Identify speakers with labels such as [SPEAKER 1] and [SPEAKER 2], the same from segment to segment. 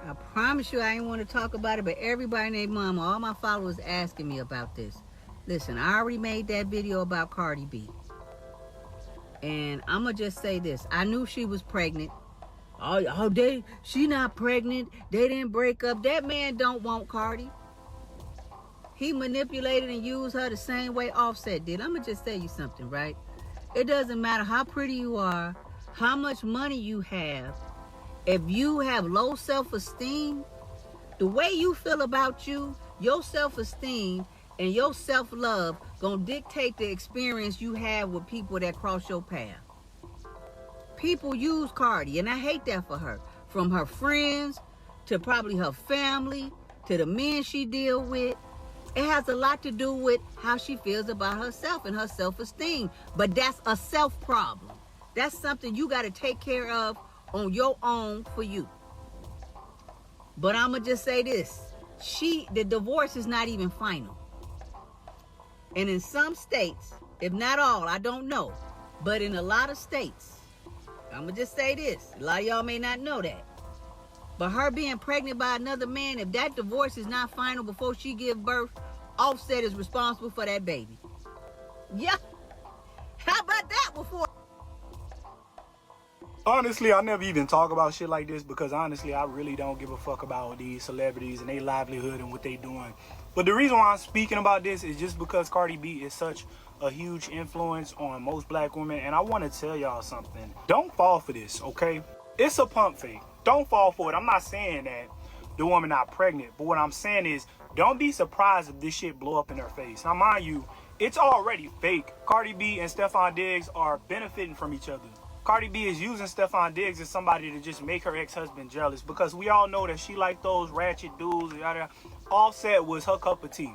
[SPEAKER 1] I promise you I ain't want to talk about it, but everybody and their mama, all my followers asking me about this. Listen, I already made that video about Cardi B. And I'm going to just say this. I knew she was pregnant. She not pregnant. They didn't break up. That man don't want Cardi. He manipulated and used her the same way Offset did. I'm going to just tell you something, right? It doesn't matter how pretty you are, how much money you have. If you have low self-esteem, the way you feel about you, your self-esteem and your self-love gonna dictate the experience you have with people that cross your path. People use Cardi, and I hate that for her. From her friends, to probably her family, to the men she deal with. It has a lot to do with how she feels about herself and her self-esteem. But that's a self problem. That's something you gotta take care of on your own for you. But I'ma just say this. The divorce is not even final. And in some states, if not all, I don't know, but in a lot of states, I'ma just say this. A lot of y'all may not know that. But her being pregnant by another man, if that divorce is not final before she give birth, Offset is responsible for that baby. Yeah. How about that before?
[SPEAKER 2] Honestly, I never even talk about shit like this because honestly, I really don't give a fuck about these celebrities and their livelihood and what they doing. But the reason why I'm speaking about this is just because Cardi B is such a huge influence on most black women. And I want to tell y'all something. Don't fall for this, okay? It's a pump fake. Don't fall for it. I'm not saying that the woman not pregnant. But what I'm saying is don't be surprised if this shit blow up in her face. Now, mind you, it's already fake. Cardi B and Stefan Diggs are benefiting from each other. Cardi B is using Stefan Diggs as somebody to just make her ex-husband jealous because we all know that she liked those ratchet dudes. Offset was her cup of tea.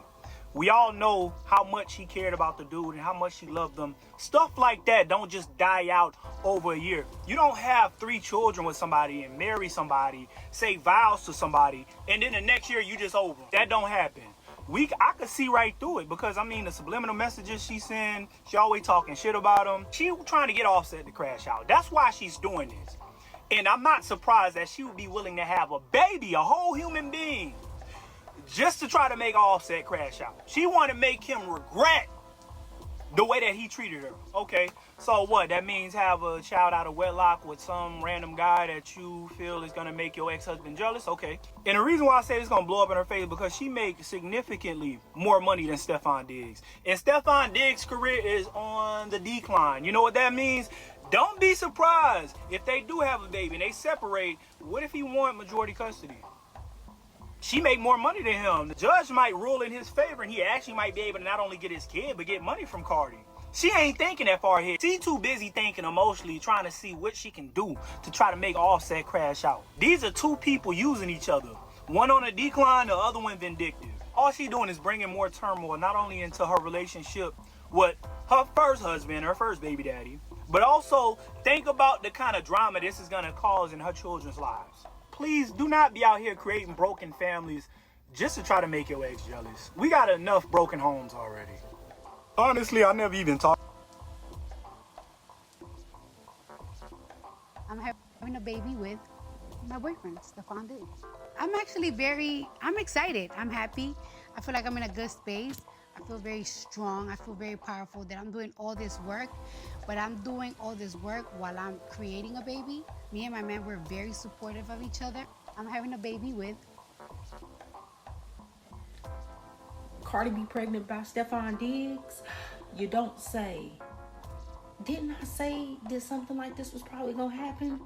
[SPEAKER 2] We all know how much she cared about the dude and how much she loved them. Stuff like that don't just die out over a year. You don't have 3 children with somebody and marry somebody, say vows to somebody, and then the next year you just over. That don't happen. I could see right through it because, I mean, the subliminal messages she send, she always talking shit about them. She trying to get Offset to crash out. That's why she's doing this. And I'm not surprised that she would be willing to have a baby, a whole human being, just to try to make Offset crash out. She want to make him regret the way that he treated her. Okay, so what? That means have a child out of wedlock with some random guy that you feel is going to make your ex-husband jealous? Okay. And the reason why I say it's going to blow up in her face because she makes significantly more money than Stefan Diggs. And Stefan Diggs' career is on the decline. You know what that means? Don't be surprised if they do have a baby and they separate. What if he want majority custody? She make more money than him. The judge might rule in his favor and he actually might be able to not only get his kid, but get money from Cardi. She ain't thinking that far ahead. She too busy thinking emotionally, trying to see what she can do to try to make Offset crash out. These are 2 people using each other. One on a decline, the other one vindictive. All she doing is bringing more turmoil, not only into her relationship with her first husband, her first baby daddy, but also think about the kind of drama this is gonna cause in her children's lives. Please do not be out here creating broken families just to try to make your ex jealous. We got enough broken homes already. Honestly, I never even talked.
[SPEAKER 3] I'm having a baby with my boyfriend, Stefan Diggs. I'm excited. I'm happy. I feel like I'm in a good space. I feel very strong. I feel very powerful that I'm doing all this work, but I'm doing all this work while I'm creating a baby. Me and my man, we're very supportive of each other. I'm having a baby with
[SPEAKER 4] Cardi be pregnant by Stefan Diggs? You don't say. Didn't I say that something like this was probably gonna happen?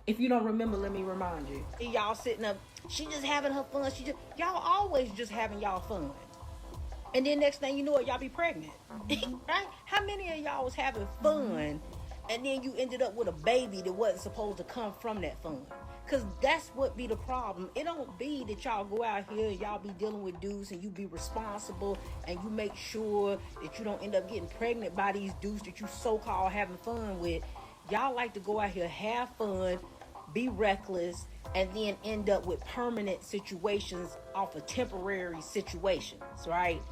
[SPEAKER 4] If you don't remember, let me remind you.
[SPEAKER 5] Y'all sitting up, she just having her fun. Y'all always just having y'all fun. And then next thing you know it, y'all be pregnant. Right? How many of y'all was having fun and then you ended up with a baby that wasn't supposed to come from that fun? Because that's what be the problem. It don't be that y'all go out here and y'all be dealing with dudes and you be responsible and you make sure that you don't end up getting pregnant by these dudes that you so-called having fun with. Y'all like to go out here, have fun, be reckless, and then end up with permanent situations off of temporary situations, right?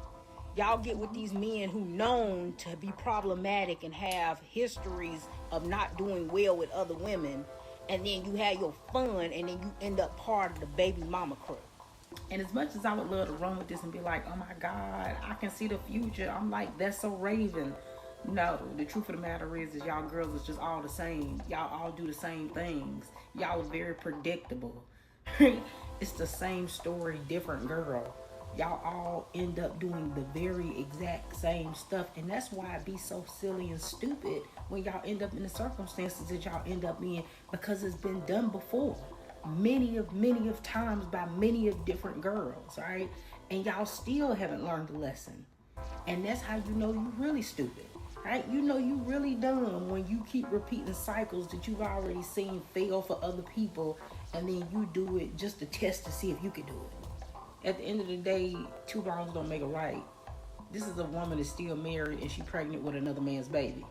[SPEAKER 5] Y'all get with these men who known to be problematic and have histories of not doing well with other women, and then you have your fun, and then you end up part of the baby mama crew.
[SPEAKER 4] And as much as I would love to run with this and be like, oh my God, I can see the future, I'm like, that's so Raven. No, the truth of the matter is y'all girls is just all the same. Y'all all do the same things. Y'all are very predictable. It's the same story, different girl. Y'all all end up doing the very exact same stuff. And that's why it be so silly and stupid when y'all end up in the circumstances that y'all end up in, because it's been done before. Many of times by many of different girls, right? And y'all still haven't learned the lesson. And that's how you know you really stupid, right? You know you really dumb when you keep repeating cycles that you've already seen fail for other people, and then you do it just to test to see if you can do it. At the end of the day, two wrongs don't make a right. This is a woman that's still married and she's pregnant with another man's baby.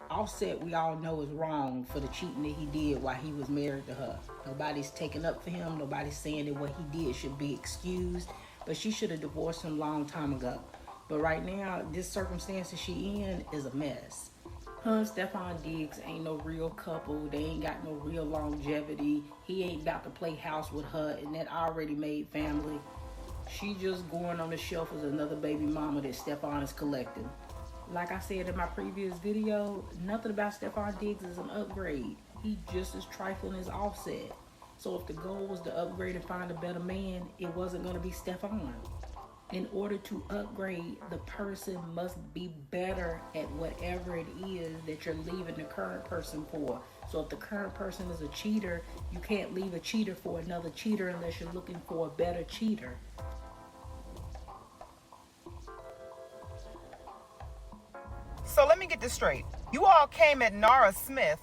[SPEAKER 4] Offset, we all know, is wrong for the cheating that he did while he was married to her. Nobody's taking up for him. Nobody's saying that what he did should be excused. But she should have divorced him a long time ago. But right now, this circumstance that she in is a mess. Her and Stephon Diggs ain't no real couple. They ain't got no real longevity. He ain't about to play house with her and that already made family. She just going on the shelf as another baby mama that Stephon is collecting. Like I said in my previous video, nothing about Stephon Diggs is an upgrade. He just as trifling as Offset. So if the goal was to upgrade and find a better man, it wasn't going to be Stephon. In order to upgrade, the person must be better at whatever it is that you're leaving the current person for. So if the current person is a cheater, you can't leave a cheater for another cheater unless you're looking for a better cheater.
[SPEAKER 6] So let me get this straight. You all came at Nara Smith,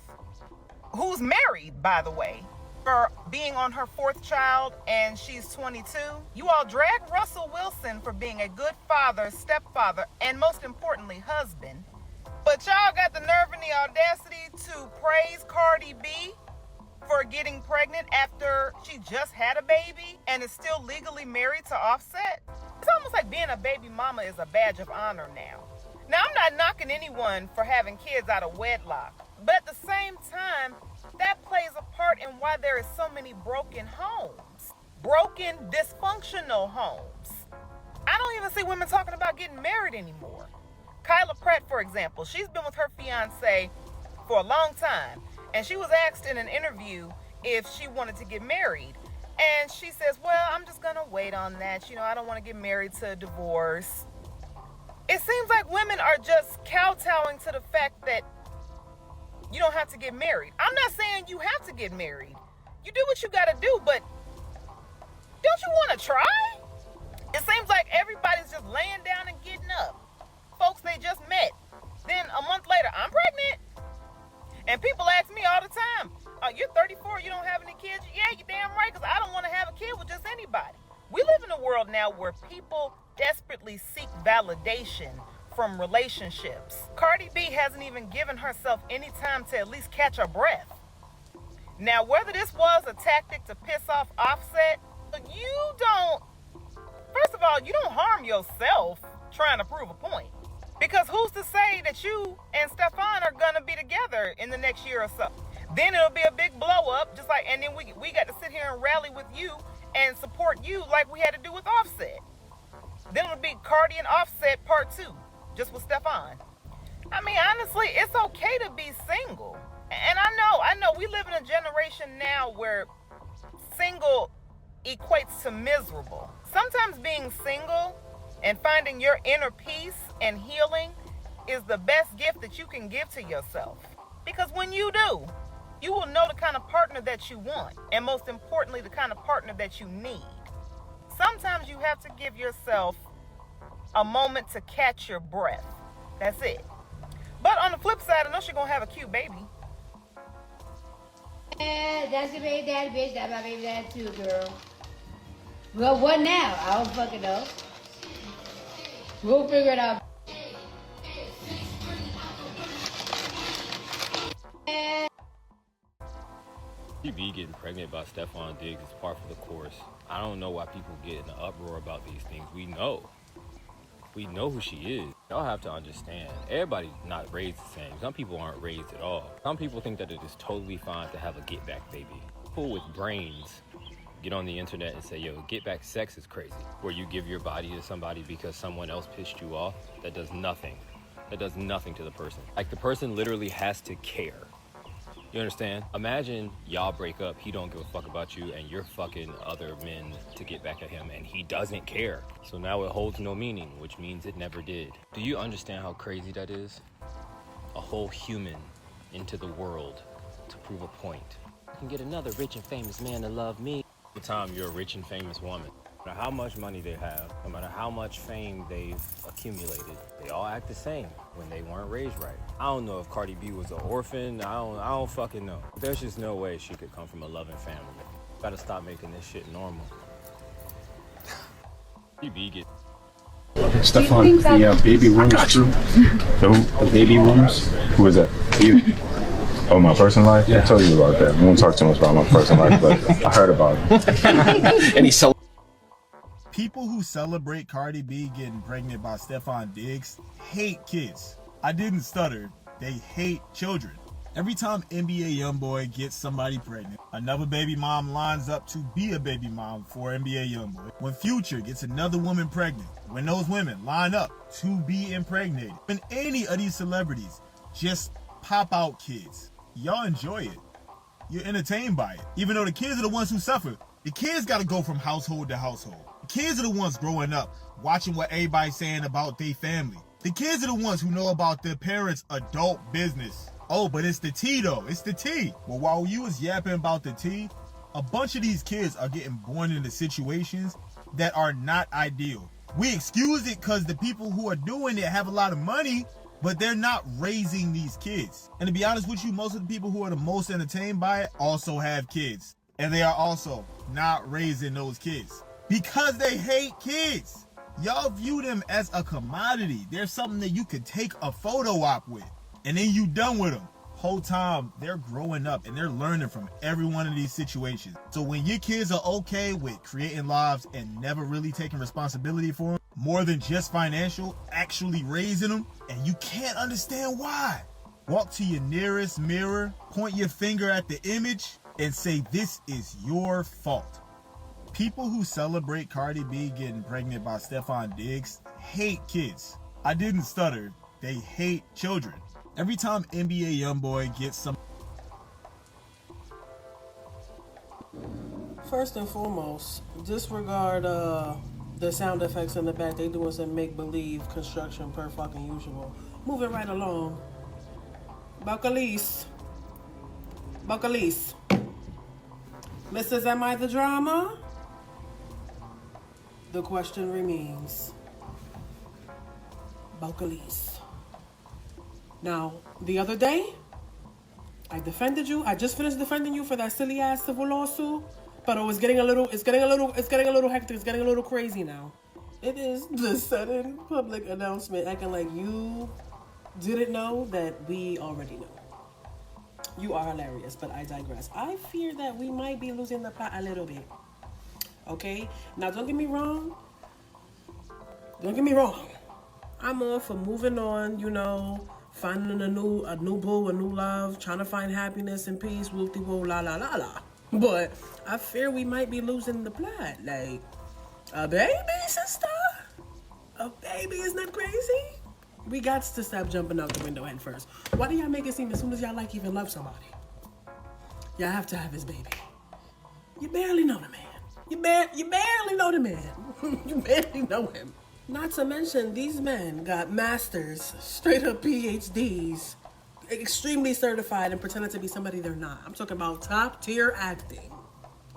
[SPEAKER 6] who's married, by the way, for being on her fourth child, and she's 22. You all dragged Russell Wilson for being a good father, stepfather, and most importantly, husband. But y'all got the nerve and the audacity to praise Cardi B for getting pregnant after she just had a baby and is still legally married to Offset. It's almost like being a baby mama is a badge of honor now. Now, I'm not knocking anyone for having kids out of wedlock, but at the same time, that plays a part in why there is so many broken homes, broken, dysfunctional homes. I don't even see women talking about getting married anymore. Kyla Pratt, for example, she's been with her fiance for a long time, and she was asked in an interview if she wanted to get married, and she says, well, I'm just gonna wait on that. I don't want to get married to a divorce. It seems like women are just kowtowing to the fact that you don't have to get married. I'm not saying you have to get married. You do what you gotta do, but don't you want to try? It seems like everybody's just laying down and getting up. Folks they just met. Then a month later, I'm pregnant. And people ask me all the time, you're 34, you don't have any kids? Yeah, you're damn right, because I don't want to have a kid with just anybody. We live in a world now where people desperately seek validation from relationships. Cardi B hasn't even given herself any time to at least catch her breath. Now, whether this was a tactic to piss off Offset, first of all, you don't harm yourself trying to prove a point. Because who's to say that you and Stephon are gonna be together in the next year or so? Then it'll be a big blow up, and then we got to sit here and rally with you and support you like we had to do with Offset. Then it'll be Cardi and Offset part 2, just with Stephon. I mean, honestly, it's okay to be single. And I know we live in a generation now where single equates to miserable. Sometimes being single and finding your inner peace and healing is the best gift that you can give to yourself. Because when you do, you will know the kind of partner that you want, and most importantly, the kind of partner that you need. Sometimes you have to give yourself a moment to catch your breath. That's it. But on the flip side, I know she's gonna have a cute baby.
[SPEAKER 3] Yeah, that's your baby daddy, bitch. That's my baby daddy too, girl. Well, what now? I don't fucking know. We'll figure it out.
[SPEAKER 7] B getting pregnant by Stephon Diggs is par for the course. I don't know why people get in an uproar about these things. We know who she is. Y'all have to understand, everybody's not raised the same. Some people aren't raised at all. Some people think that it is totally fine to have a get back baby. People with brains get on the internet and say, yo, get back sex is crazy. Where you give your body to somebody because someone else pissed you off, that does nothing. That does nothing to the person. Like, the person literally has to care. You understand? Imagine y'all break up, he don't give a fuck about you, and you're fucking other men to get back at him, and he doesn't care. So now it holds no meaning, which means it never did. Do you understand how crazy that is? A whole human into the world to prove a point. I can get another rich and famous man to love me. The time you're a rich and famous woman, no matter how much money they have, no matter how much fame they've accumulated, they all act the same when they weren't raised right. I don't know if Cardi B was an orphan. I don't fucking know. There's just no way she could come from a loving family. Gotta stop making this shit normal. Cardi B get.
[SPEAKER 8] Stefan, the baby rooms crew. The baby rooms. Who is that? You. Oh, my personal life? Yeah. I told you about that. I won't talk too much about my personal life, but I heard about it.
[SPEAKER 9] And he's so.
[SPEAKER 2] People who celebrate Cardi B getting pregnant by Stefan Diggs hate kids. I didn't stutter. They hate children. Every time NBA YoungBoy gets somebody pregnant, another baby mom lines up to be a baby mom for NBA YoungBoy. When Future gets another woman pregnant, when those women line up to be impregnated, when any of these celebrities just pop out kids, y'all enjoy it. You're entertained by it. Even though the kids are the ones who suffer. The kids got to go from household to household. The kids are the ones growing up, watching what everybody's saying about their family. The kids are the ones who know about their parents' adult business. Oh, but it's the tea though. It's the tea. Well, while you was yapping about the tea, a bunch of these kids are getting born into situations that are not ideal. We excuse it because the people who are doing it have a lot of money, but they're not raising these kids. And to be honest with you, most of the people who are the most entertained by it also have kids. And they are also not raising those kids because they hate kids. Y'all view them as a commodity. They're something that you could take a photo op with, and then you done with them. Whole time they're growing up and they're learning from every one of these situations. So when your kids are okay with creating lives and never really taking responsibility for them, more than just financial, actually raising them, and you can't understand why, walk to your nearest mirror, point your finger at the image, and say this is your fault. People who celebrate Cardi B getting pregnant by Stefan Diggs hate kids. I didn't stutter. They hate children. Every time NBA YoungBoy gets some...
[SPEAKER 10] First and foremost, disregard the sound effects in the back. They doing some make-believe construction per fucking usual. Moving right along. Buckalise. Mrs. Am I the drama? The question remains. Buckalise. Now, the other day, I defended you. I just finished defending you for that silly ass civil lawsuit, but it's getting a little hectic. It's getting a little crazy now. It is the sudden public announcement, acting like you didn't know that we already know. You are hilarious, but I digress. I fear that we might be losing the plot a little bit. Okay? Now, don't get me wrong. I'm all for moving on, finding a new boo, a new love, trying to find happiness and peace, whoop-de-woo, la la la la. But I fear we might be losing the plot. Like, a baby, sister? A baby, isn't that crazy? We got to stop jumping out the window head first. Why do y'all make it seem as soon as y'all even love somebody, y'all have to have his baby? You barely know the man. You barely know the man. You barely know him. Not to mention, these men got masters, straight up PhDs, extremely certified and pretending to be somebody they're not. I'm talking about top tier acting.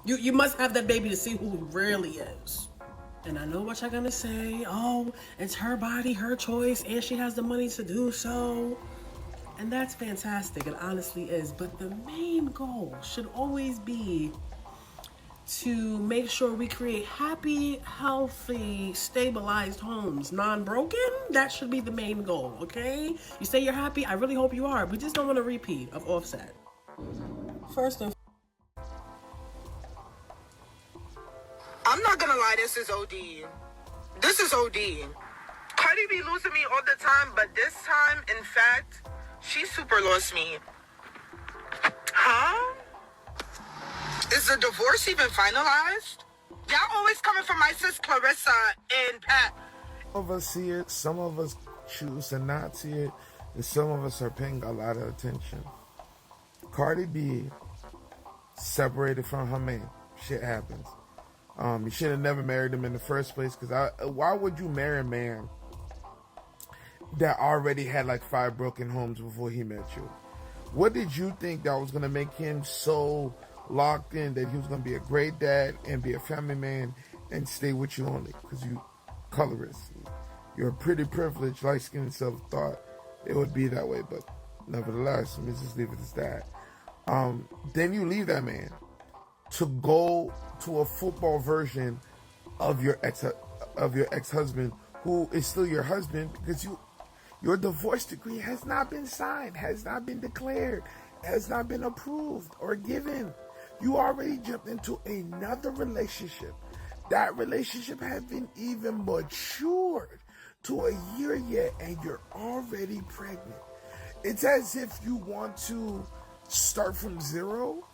[SPEAKER 10] You must have that baby to see who he really is. And I know what you're gonna say. Oh, it's her body, her choice, and she has the money to do so. And that's fantastic, it honestly is. But the main goal should always be to make sure we create happy, healthy, stabilized homes, non-broken. That should be the main goal, okay? You say you're happy, I really hope you are. We just don't want a repeat of Offset. First and
[SPEAKER 6] I'm not gonna lie, this is OD. Cardi Cardi be losing me all the time, but this time, in fact, she super lost me. Huh? Is the divorce even finalized? Y'all always coming for my sis Clarissa and Pat.
[SPEAKER 9] Some of us see it, some of us choose to not see it, and some of us are paying a lot of attention. Cardi B separated from her man. Shit happens. You should have never married him in the first place, because why would you marry a man that already had like 5 broken homes before he met you? What did you think that was going to make him so locked in that he was going to be a great dad and be a family man and stay with you only? Because you colorist. You're a pretty privileged, light-skinned self-thought it would be that way, but nevertheless, let me just leave it as that. Then you leave that man to go to a football version of your ex-husband, who is still your husband, because your divorce decree has not been signed, has not been declared, has not been approved or given. You already jumped into another relationship. That relationship hasn't even matured to a year yet, and you're already pregnant. It's as if you want to start from zero,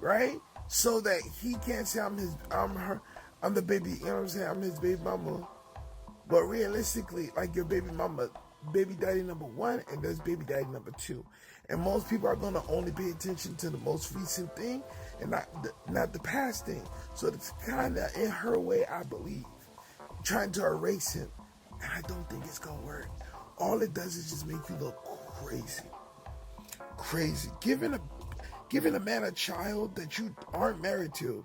[SPEAKER 9] right? So that he can't say I'm the baby, you know what I'm saying? I'm his baby mama. But realistically, like, your baby mama, baby daddy number 1, and there's baby daddy number 2. And most people are gonna only pay attention to the most recent thing and not the past thing. So it's kinda in her way, I believe, trying to erase him. And I don't think it's gonna work. All it does is just make you look crazy. Crazy. Giving a man a child that you aren't married to,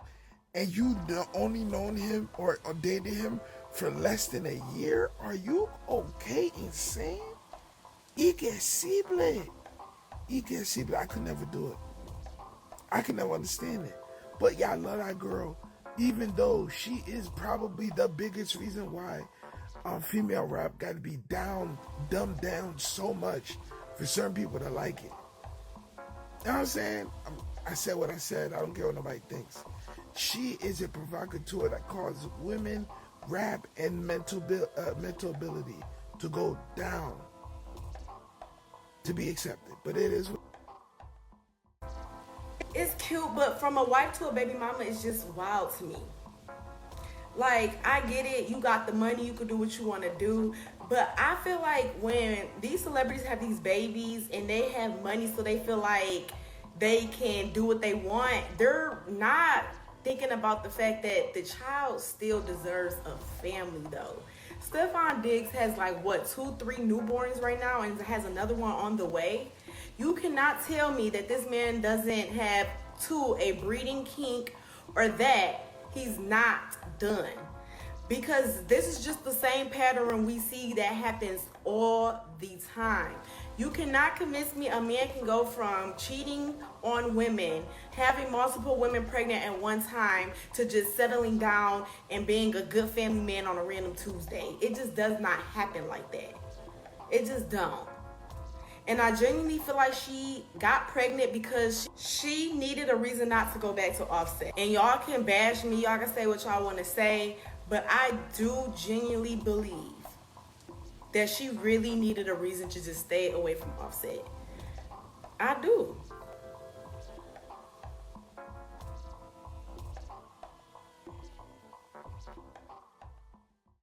[SPEAKER 9] and you only known him or dated him for less than a year? Are you okay? Insane? Irreversible. I could never do it. I could never understand it. But yeah, I love that girl, even though she is probably the biggest reason why female rap got to be dumbed down so much for certain people to like it. You know what I'm saying? I said what I said. I don't care what nobody thinks. She is a provocateur that causes women, rap, and mental ability to go down to be accepted. But it is.
[SPEAKER 4] It's cute, but from a wife to a baby mama is just wild to me. Like, I get it, you got the money, you can do what you want to do, but I feel like when these celebrities have these babies and they have money so they feel like they can do what they want, they're not thinking about the fact that the child still deserves a family, though. Stefan Diggs has like, what, 2-3 newborns right now and has another one on the way. You cannot tell me that this man doesn't have a breeding kink or that he's not done. Because this is just the same pattern we see that happens all the time. You cannot convince me a man can go from cheating on women, having multiple women pregnant at one time, to just settling down and being a good family man on a random Tuesday. It just does not happen like that. It just don't. And I genuinely feel like she got pregnant because she needed a reason not to go back to Offset. And y'all can bash me, y'all can say what y'all want to say, but I do genuinely believe that she really needed a reason to just stay away from Offset. I do.